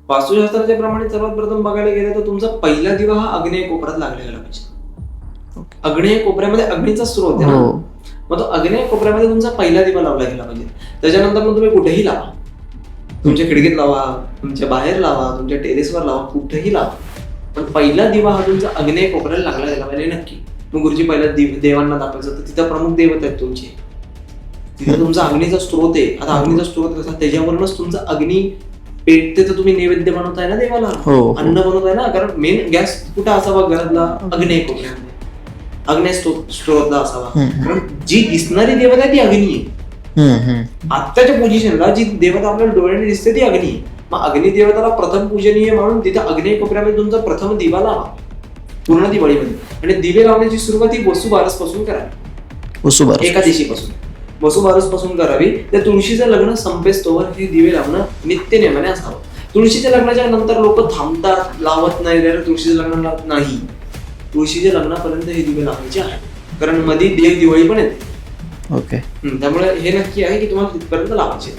वास्तुशास्त्राच्या प्रमाणे सर्वात प्रथम बघायला गेलं तर तुमचा पहिला दिवा हा आग्नेय कोपऱ्यात लागला गेला पाहिजे. आग्नेय कोपऱ्यामध्ये अग्नीचा स्रोत आहे ना, मग तो आग्नेय कोपऱ्यामध्ये तुमचा पहिला दिवा लावला गेला पाहिजे. त्याच्यानंतर मग तुम्ही कुठेही लावा, तुमच्या खिडकीत लावा, तुमच्या बाहेर लावा, तुमच्या टेरेसवर लावा, कुठेही लावा, पण पहिला दिवा हा तुमचा आग्नेय कोपऱ्याला लागला गेला पाहिजे नक्की. मग गुरुजी पहिल्या देवांना दाखवायचं तर तिथं प्रमुख देवत आहेत तुमचे, तिथं तुमचा अग्नीचा स्रोत आहे. आता अग्नीचा स्रोत कसा, त्याच्यावरूनच तुमचा अग्नी पेटते, तर तुम्ही नैवेद्य बनवताय ना देवाला, अन्न बनवताय ना. कारण मेन गॅस कुठं असावा घरातला, आग्नेय कोपऱ्यामध्ये, अग्नेय स्त्रोतला असावा. कारण जी दिसणारी देवता आहे ती अग्नी आहे. आत्ताच्या पोझिशनला जी देवता आपल्याला डोळ्याने दिसते ती अग्नी आहे. मग अग्नी देवताला प्रथम पूजनीय म्हणून तिथं आग्नेय कोपऱ्यामध्ये तुमचा प्रथम दिवा लावा पूर्ण दिवाळीमध्ये. आणि दिवे लावण्याची सुरुवात ही वसुबारस पासून करावी, एकादशीपासून वसुबारस पासून करावी. त्या तुळशीचं लग्न संपेस्तोवर हे दिवे लावणं नित्यनेमाने असावं. तुळशीच्या लग्नाच्या नंतर लोक थांबतात, लावत नाही, तुळशीचं लग्न लावत नाही. तुळशीच्या लग्नापर्यंत हे दिवे लावायचे आहे, कारण मध्ये देव दिवाळी पण येते. ओके. त्यामुळे हे नक्की आहे की तुम्हाला तिथपर्यंत लावायचे.